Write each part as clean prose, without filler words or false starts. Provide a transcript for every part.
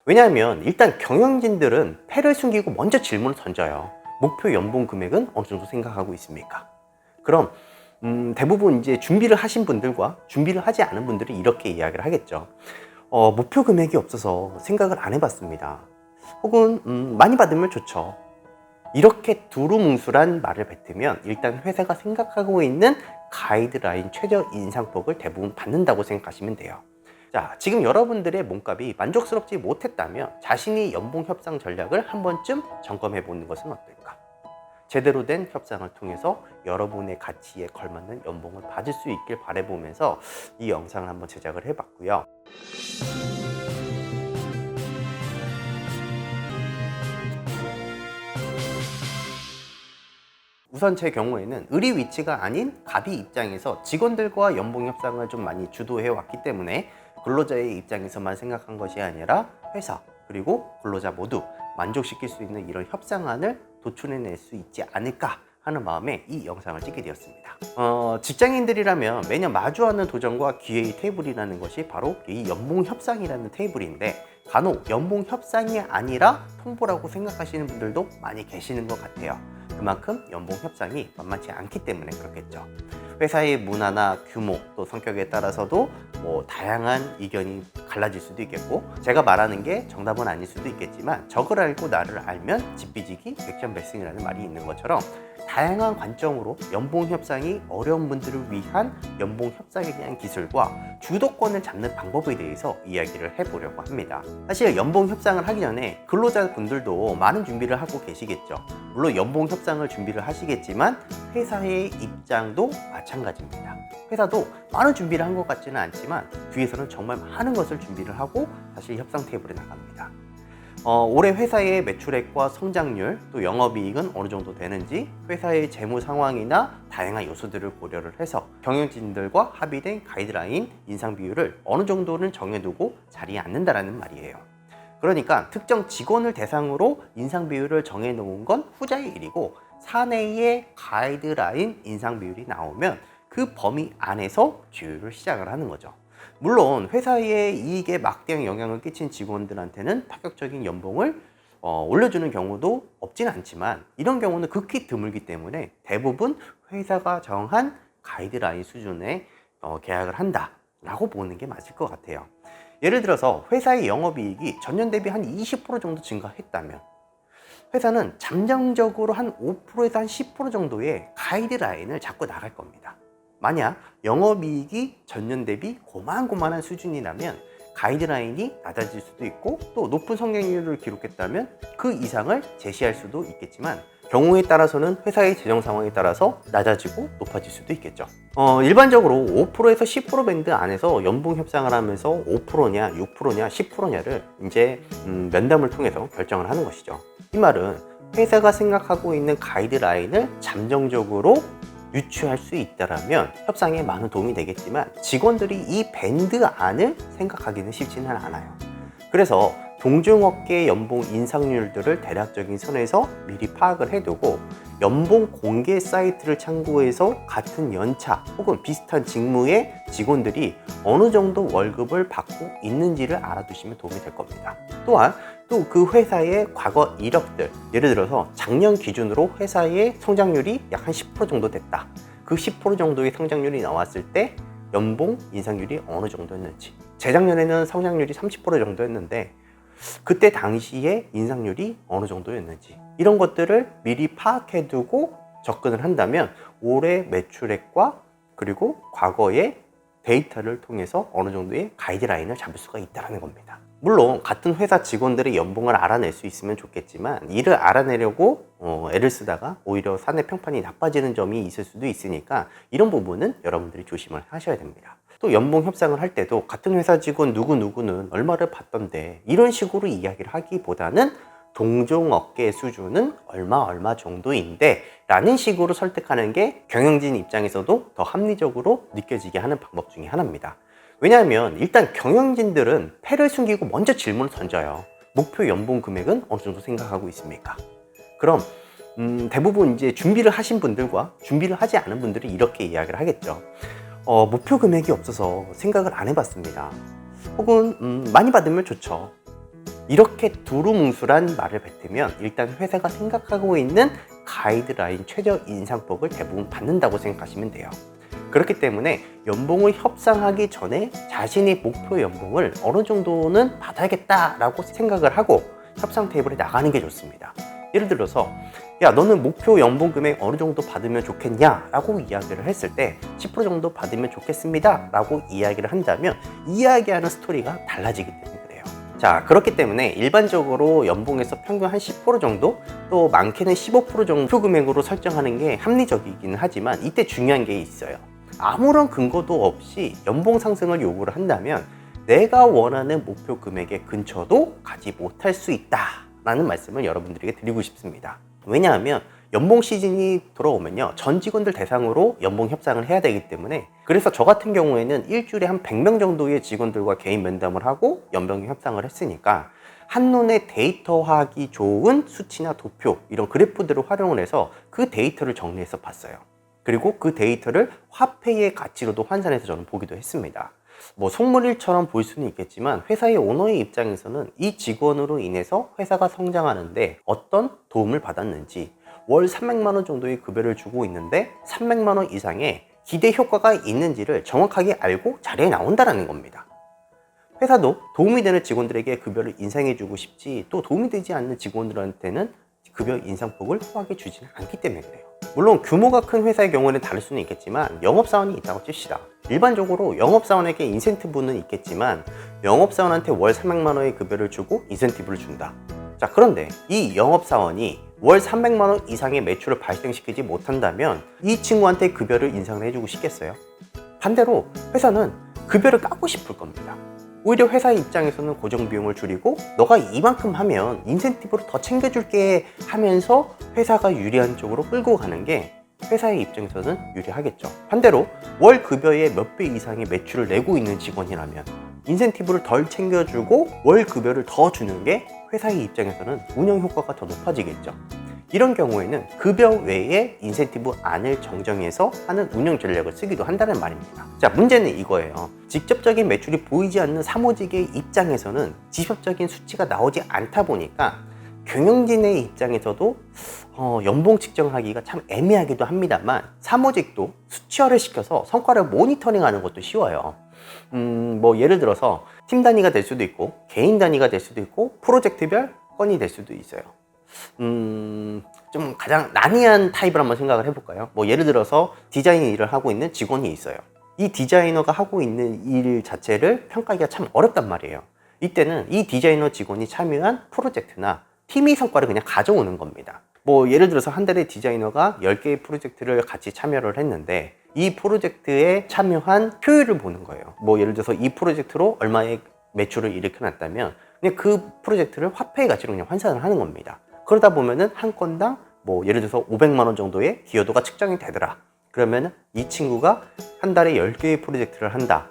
왜냐하면 일단 경영진들은 패를 숨기고 먼저 질문을 던져요. 목표 연봉 금액은 어느 정도 생각하고 있습니까? 그럼 대부분 이제 준비를 하신 분들과 준비를 하지 않은 분들이 이렇게 이야기를 하겠죠. 목표 금액이 없어서 생각을 안 해봤습니다. 혹은 많이 받으면 좋죠. 이렇게 두루뭉술한 말을 뱉으면 일단 회사가 생각하고 있는 가이드라인 최저 인상폭을 대부분 받는다고 생각하시면 돼요. 자, 지금 여러분들의 몸값이 만족스럽지 못했다면 자신이 연봉 협상 전략을 한 번쯤 점검해 보는 것은 어떨까? 제대로 된 협상을 통해서 여러분의 가치에 걸맞는 연봉을 받을 수 있길 바라보면서 이 영상을 한번 제작을 해봤고요. 우선 제 경우에는 의리 위치가 아닌 갑이 입장에서 직원들과 연봉 협상을 좀 많이 주도해 왔기 때문에 근로자의 입장에서만 생각한 것이 아니라 회사 그리고 근로자 모두 만족시킬 수 있는 이런 협상안을 도출해낼 수 있지 않을까 하는 마음에 이 영상을 찍게 되었습니다. 직장인들이라면 매년 마주하는 도전과 기회의 테이블이라는 것이 바로 이 연봉 협상이라는 테이블인데 간혹 연봉 협상이 아니라 통보라고 생각하시는 분들도 많이 계시는 것 같아요. 그만큼 연봉 협상이 만만치 않기 때문에 그렇겠죠. 회사의 문화나 규모 또 성격에 따라서도 다양한 의견이 갈라질 수도 있겠고, 제가 말하는 게 정답은 아닐 수도 있겠지만 적을 알고 나를 알면 집비지기 백전백승이라는 말이 있는 것처럼 다양한 관점으로 연봉 협상이 어려운 분들을 위한 연봉 협상에 대한 기술과 주도권을 잡는 방법에 대해서 이야기를 해보려고 합니다. 사실 연봉 협상을 하기 전에 근로자분들도 많은 준비를 하고 계시겠죠. 물론 연봉 협상을 준비를 하시겠지만 회사의 입장도 마찬가지입니다. 회사도 많은 준비를 한 것 같지는 않지만 뒤에서는 정말 많은 것을 준비를 하고 사실 협상 테이블에 나갑니다. 올해 회사의 매출액과 성장률 또 영업이익은 어느 정도 되는지 회사의 재무 상황이나 다양한 요소들을 고려를 해서 경영진들과 합의된 가이드라인 인상 비율을 어느 정도는 정해두고 자리에 앉는다라는 말이에요. 그러니까 특정 직원을 대상으로 인상 비율을 정해놓은 건 후자의 일이고 사내의 가이드라인 인상 비율이 나오면 그 범위 안에서 주유를 시작을 하는 거죠. 물론 회사의 이익에 막대한 영향을 끼친 직원들한테는 파격적인 연봉을 올려주는 경우도 없지는 않지만 이런 경우는 극히 드물기 때문에 대부분 회사가 정한 가이드라인 수준의 계약을 한다라고 보는 게 맞을 것 같아요. 예를 들어서 회사의 영업이익이 전년 대비 한 20% 정도 증가했다면 회사는 잠정적으로 한 5%에서 한 10% 정도의 가이드라인을 잡고 나갈 겁니다. 만약 영업이익이 전년 대비 고만고만한 수준이라면 가이드라인이 낮아질 수도 있고 또 높은 성장률을 기록했다면 그 이상을 제시할 수도 있겠지만 경우에 따라서는 회사의 재정 상황에 따라서 낮아지고 높아질 수도 있겠죠. 일반적으로 5%에서 10% 밴드 안에서 연봉 협상을 하면서 5%냐 6%냐 10%냐를 이제 면담을 통해서 결정을 하는 것이죠. 이 말은 회사가 생각하고 있는 가이드라인을 잠정적으로 유추할 수 있다면 협상에 많은 도움이 되겠지만 직원들이 이 밴드 안을 생각하기는 쉽지는 않아요. 그래서 동종업계 연봉 인상률들을 대략적인 선에서 미리 파악을 해두고 연봉 공개 사이트를 참고해서 같은 연차 혹은 비슷한 직무의 직원들이 어느 정도 월급을 받고 있는지를 알아두시면 도움이 될 겁니다. 또한 또 그 회사의 과거 이력들, 예를 들어서 작년 기준으로 회사의 성장률이 약 한 10% 정도 됐다. 그 10% 정도의 성장률이 나왔을 때 연봉 인상률이 어느 정도였는지, 재작년에는 성장률이 30% 정도였는데 그때 당시에 인상률이 어느 정도였는지 이런 것들을 미리 파악해두고 접근을 한다면 올해 매출액과 그리고 과거의 데이터를 통해서 어느 정도의 가이드라인을 잡을 수가 있다는 겁니다. 물론 같은 회사 직원들의 연봉을 알아낼 수 있으면 좋겠지만 이를 알아내려고 애를 쓰다가 오히려 사내 평판이 나빠지는 점이 있을 수도 있으니까 이런 부분은 여러분들이 조심을 하셔야 됩니다. 또 연봉 협상을 할 때도 같은 회사 직원 누구누구는 얼마를 받던데 이런 식으로 이야기를 하기보다는 동종업계 수준은 얼마 정도인데 라는 식으로 설득하는 게 경영진 입장에서도 더 합리적으로 느껴지게 하는 방법 중에 하나입니다. 왜냐하면 일단 경영진들은 패를 숨기고 먼저 질문을 던져요. 목표 연봉 금액은 어느 정도 생각하고 있습니까? 그럼 대부분 이제 준비를 하신 분들과 준비를 하지 않은 분들이 이렇게 이야기를 하겠죠. 목표 금액이 없어서 생각을 안 해봤습니다. 혹은 많이 받으면 좋죠. 이렇게 두루뭉술한 말을 뱉으면 일단 회사가 생각하고 있는 가이드라인 최저 인상폭을 대부분 받는다고 생각하시면 돼요. 그렇기 때문에 연봉을 협상하기 전에 자신의 목표 연봉을 어느 정도는 받아야겠다라고 생각을 하고 협상 테이블에 나가는 게 좋습니다. 예를 들어서 야, 너는 목표 연봉 금액 어느 정도 받으면 좋겠냐 라고 이야기를 했을 때 10% 정도 받으면 좋겠습니다 라고 이야기를 한다면 이야기하는 스토리가 달라지기 때문에 그래요. 자, 그렇기 때문에 일반적으로 연봉에서 평균 한 10% 정도, 또 많게는 15% 정도 금액으로 설정하는 게 합리적이기는 하지만 이때 중요한 게 있어요. 아무런 근거도 없이 연봉 상승을 요구를 한다면 내가 원하는 목표 금액의 근처도 가지 못할 수 있다라는 말씀을 여러분들에게 드리고 싶습니다. 왜냐하면 연봉 시즌이 들어오면요, 전 직원들 대상으로 연봉 협상을 해야 되기 때문에, 그래서 저 같은 경우에는 일주일에 한 100명 정도의 직원들과 개인 면담을 하고 연봉 협상을 했으니까 한눈에 데이터화하기 좋은 수치나 도표, 이런 그래프들을 활용을 해서 그 데이터를 정리해서 봤어요. 그리고 그 데이터를 화폐의 가치로도 환산해서 저는 보기도 했습니다. 뭐 속물일처럼 보일 수는 있겠지만 회사의 오너의 입장에서는 이 직원으로 인해서 회사가 성장하는데 어떤 도움을 받았는지, 월 300만 원 정도의 급여를 주고 있는데 300만 원 이상의 기대 효과가 있는지를 정확하게 알고 자리에 나온다는 겁니다. 회사도 도움이 되는 직원들에게 급여를 인상해주고 싶지, 또 도움이 되지 않는 직원들한테는 급여 인상폭을 후하게 주지는 않기 때문에 그래요. 물론 규모가 큰 회사의 경우에는 다를 수는 있겠지만 영업사원이 있다고 칩시다. 일반적으로 영업사원에게 인센티브는 있겠지만 영업사원한테 월 300만 원의 급여를 주고 인센티브를 준다. 자, 그런데 이 영업사원이 월 300만 원 이상의 매출을 발생시키지 못한다면 이 친구한테 급여를 인상을 해주고 싶겠어요? 반대로 회사는 급여를 깎고 싶을 겁니다. 오히려 회사의 입장에서는 고정비용을 줄이고 너가 이만큼 하면 인센티브로 더 챙겨줄게 하면서 회사가 유리한 쪽으로 끌고 가는 게 회사의 입장에서는 유리하겠죠. 반대로 월 급여의 몇 배 이상의 매출을 내고 있는 직원이라면 인센티브를 덜 챙겨주고 월 급여를 더 주는 게 회사의 입장에서는 운영 효과가 더 높아지겠죠. 이런 경우에는 급여 외에 인센티브 안을 정정해서 하는 운영 전략을 쓰기도 한다는 말입니다. 자, 문제는 이거예요. 직접적인 매출이 보이지 않는 사무직의 입장에서는 직접적인 수치가 나오지 않다 보니까 경영진의 입장에서도 연봉 측정하기가 참 애매하기도 합니다만 사무직도 수치화를 시켜서 성과를 모니터링하는 것도 쉬워요. 뭐 예를 들어서 팀 단위가 될 수도 있고 개인 단위가 될 수도 있고 프로젝트별 건이 될 수도 있어요. 좀 가장 난이한 타입을 한번 생각을 해볼까요? 뭐 예를 들어서 디자인 일을 하고 있는 직원이 있어요. 이 디자이너가 하고 있는 일 자체를 평가하기가 참 어렵단 말이에요. 이때는 이 디자이너 직원이 참여한 프로젝트나 팀의 성과를 그냥 가져오는 겁니다. 뭐 예를 들어서 한 달에 디자이너가 10개의 프로젝트를 같이 참여를 했는데 이 프로젝트에 참여한 효율을 보는 거예요. 뭐 예를 들어서 이 프로젝트로 얼마의 매출을 일으켜놨다면 그냥 그 프로젝트를 화폐의 가치로 그냥 환산을 하는 겁니다. 그러다 보면은 한 건당 뭐 예를 들어서 500만 원 정도의 기여도가 측정이 되더라. 그러면 이 친구가 한 달에 10개의 프로젝트를 한다.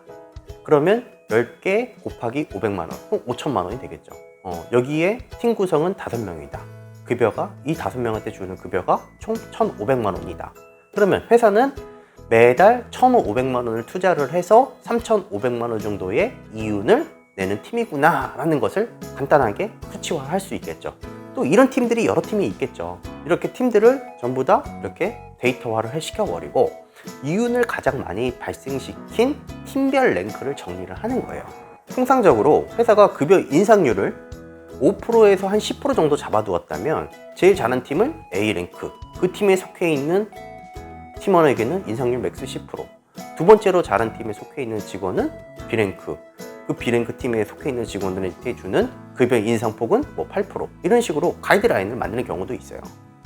그러면 10개 곱하기 500만 원, 그럼 5천만 원이 되겠죠. 여기에 팀 구성은 5명이다. 급여가 이 5명한테 주는 급여가 총 1,500만 원이다. 그러면 회사는 매달 1,500만 원을 투자를 해서 3,500만 원 정도의 이윤을 내는 팀이구나 라는 것을 간단하게 수치화할 수 있겠죠. 또 이런 팀들이 여러 팀이 있겠죠. 이렇게 팀들을 전부 다 이렇게 데이터화를 시켜버리고 이윤을 가장 많이 발생시킨 팀별 랭크를 정리를 하는 거예요. 통상적으로 회사가 급여 인상률을 5%에서 한 10% 정도 잡아두었다면 제일 잘한 팀을 A랭크, 그 팀에 속해 있는 팀원에게는 인상률 맥스 10%, 두 번째로 잘한 팀에 속해 있는 직원은 B랭크, 그 B랭크 팀에 속해 있는 직원들한테 주는 급여 인상폭은 뭐 8%, 이런 식으로 가이드라인을 만드는 경우도 있어요.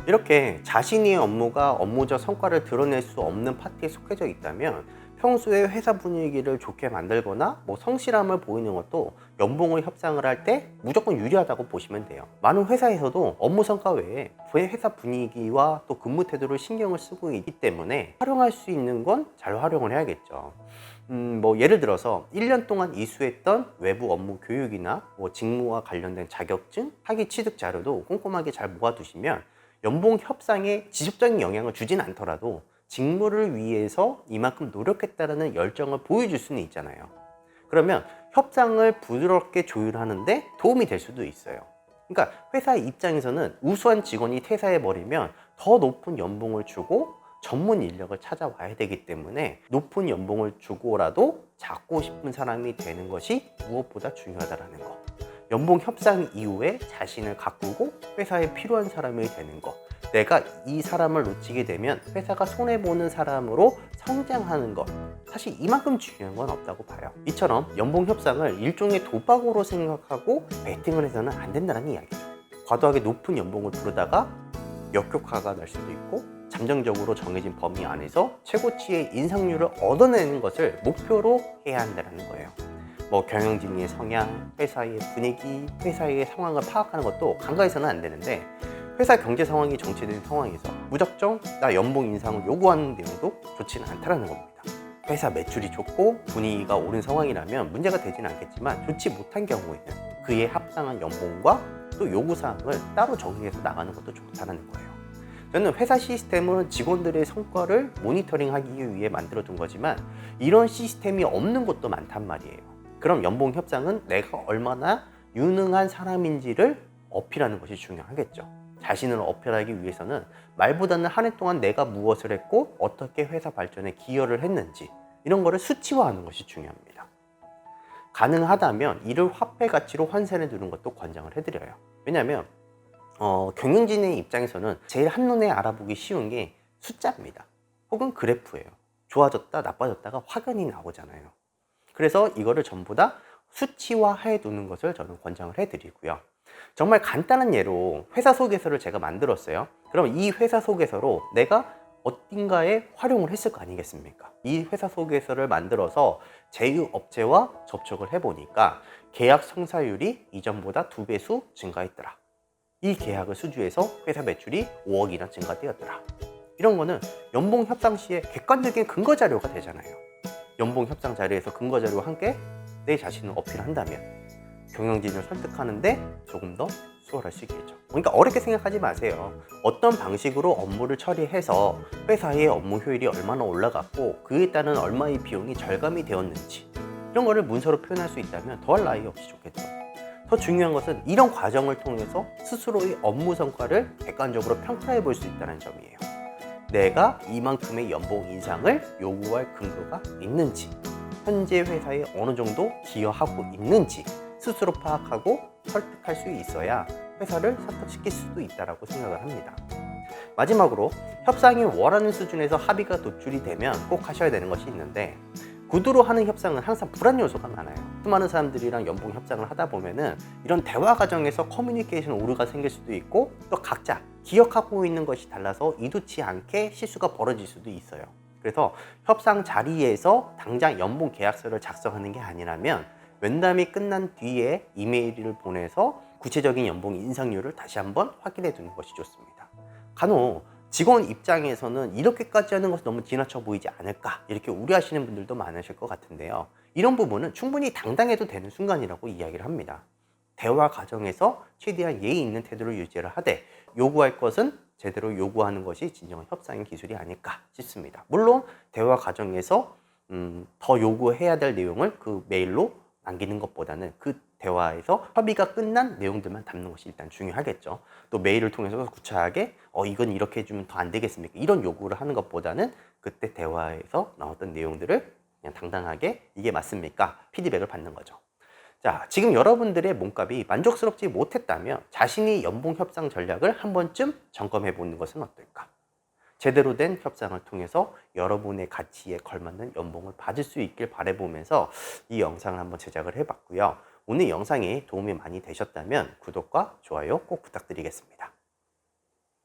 이렇게 자신의 업무가 업무적 성과를 드러낼 수 없는 파트에 속해져 있다면 평소에 회사 분위기를 좋게 만들거나 뭐 성실함을 보이는 것도 연봉을 협상을 할 때 무조건 유리하다고 보시면 돼요. 많은 회사에서도 업무 성과 외에 회사 분위기와 또 근무 태도를 신경을 쓰고 있기 때문에 활용할 수 있는 건 잘 활용을 해야겠죠. 뭐 예를 들어서 1년 동안 이수했던 외부 업무 교육이나 뭐 직무와 관련된 자격증, 학위 취득 자료도 꼼꼼하게 잘 모아두시면 연봉 협상에 직접적인 영향을 주진 않더라도 직무를 위해서 이만큼 노력했다는 열정을 보여줄 수는 있잖아요. 그러면 협상을 부드럽게 조율하는데 도움이 될 수도 있어요. 그러니까 회사 입장에서는 우수한 직원이 퇴사해버리면 더 높은 연봉을 주고 전문 인력을 찾아와야 되기 때문에 높은 연봉을 주고라도 잡고 싶은 사람이 되는 것이 무엇보다 중요하다는 거. 연봉 협상 이후에 자신을 가꾸고 회사에 필요한 사람이 되는 거. 내가 이 사람을 놓치게 되면 회사가 손해보는 사람으로 성장하는 것. 사실 이만큼 중요한 건 없다고 봐요. 이처럼 연봉 협상을 일종의 도박으로 생각하고 베팅을 해서는 안 된다는 이야기죠. 과도하게 높은 연봉을 부르다가 역효과가 날 수도 있고 잠정적으로 정해진 범위 안에서 최고치의 인상률을 얻어내는 것을 목표로 해야 한다는 거예요. 경영진의 성향, 회사의 분위기, 회사의 상황을 파악하는 것도 간과해서는 안 되는데 회사 경제 상황이 정체된 상황에서 무작정 나 연봉 인상을 요구하는 내용도 좋지는 않다는 겁니다. 회사 매출이 좋고 분위기가 오른 상황이라면 문제가 되지는 않겠지만 좋지 못한 경우에는 그에 합당한 연봉과 또 요구사항을 따로 정리해서 나가는 것도 좋다는 거예요. 저는 회사 시스템은 직원들의 성과를 모니터링하기 위해 만들어둔 거지만 이런 시스템이 없는 곳도 많단 말이에요. 그럼 연봉 협상은 내가 얼마나 유능한 사람인지를 어필하는 것이 중요하겠죠. 자신을 어필하기 위해서는 말보다는 한 해 동안 내가 무엇을 했고 어떻게 회사 발전에 기여를 했는지 이런 거를 수치화하는 것이 중요합니다. 가능하다면 이를 화폐 가치로 환산해 두는 것도 권장을 해드려요. 왜냐하면 경영진의 입장에서는 제일 한눈에 알아보기 쉬운 게 숫자입니다. 혹은 그래프예요. 좋아졌다 나빠졌다가 확연히 나오잖아요. 그래서 이거를 전부 다 수치화해 두는 것을 저는 권장을 해드리고요. 정말 간단한 예로 회사 소개서를 제가 만들었어요. 그럼 이 회사 소개서로 내가 어딘가에 활용을 했을 거 아니겠습니까? 이 회사 소개서를 만들어서 제휴업체와 접촉을 해보니까 계약 성사율이 이전보다 2배수 증가했더라. 이 계약을 수주해서 회사 매출이 5억이나 증가되었더라. 이런 거는 연봉 협상 시에 객관적인 근거 자료가 되잖아요. 연봉 협상 자료에서 근거 자료와 함께 내 자신을 어필한다면 경영진을 설득하는데 조금 더 수월할 수 있겠죠. 그러니까 어렵게 생각하지 마세요. 어떤 방식으로 업무를 처리해서 회사의 업무 효율이 얼마나 올라갔고 그에 따른 얼마의 비용이 절감이 되었는지 이런 거를 문서로 표현할 수 있다면 더할 나위 없이 좋겠죠. 더 중요한 것은 이런 과정을 통해서 스스로의 업무 성과를 객관적으로 평가해 볼 수 있다는 점이에요. 내가 이만큼의 연봉 인상을 요구할 근거가 있는지, 현재 회사에 어느 정도 기여하고 있는지 스스로 파악하고 설득할 수 있어야 회사를 설득시킬 수도 있다고 생각을 합니다. 마지막으로 협상이 원하는 수준에서 합의가 도출이 되면 꼭 하셔야 되는 것이 있는데 구두로 하는 협상은 항상 불안 요소가 많아요. 수많은 사람들이랑 연봉 협상을 하다 보면은 이런 대화 과정에서 커뮤니케이션 오류가 생길 수도 있고 또 각자 기억하고 있는 것이 달라서 이두치 않게 실수가 벌어질 수도 있어요. 그래서 협상 자리에서 당장 연봉 계약서를 작성하는 게 아니라면 면담이 끝난 뒤에 이메일을 보내서 구체적인 연봉 인상률을 다시 한번 확인해 두는 것이 좋습니다. 간혹 직원 입장에서는 이렇게까지 하는 것은 너무 지나쳐 보이지 않을까 이렇게 우려하시는 분들도 많으실 것 같은데요. 이런 부분은 충분히 당당해도 되는 순간이라고 이야기를 합니다. 대화 과정에서 최대한 예의 있는 태도를 유지를 하되 요구할 것은 제대로 요구하는 것이 진정한 협상의 기술이 아닐까 싶습니다. 물론 대화 과정에서 더 요구해야 될 내용을 그 메일로 남기는 것보다는 그 대화에서 협의가 끝난 내용들만 담는 것이 일단 중요하겠죠. 또 메일을 통해서 구차하게 이건 이렇게 해주면 더 안 되겠습니까? 이런 요구를 하는 것보다는 그때 대화에서 나왔던 내용들을 그냥 당당하게 이게 맞습니까? 피드백을 받는 거죠. 자, 지금 여러분들의 몸값이 만족스럽지 못했다면 자신이 연봉 협상 전략을 한 번쯤 점검해 보는 것은 어떨까? 제대로 된 협상을 통해서 여러분의 가치에 걸맞는 연봉을 받을 수 있길 바라보면서 이 영상을 한번 제작을 해봤고요. 오늘 영상이 도움이 많이 되셨다면 구독과 좋아요 꼭 부탁드리겠습니다.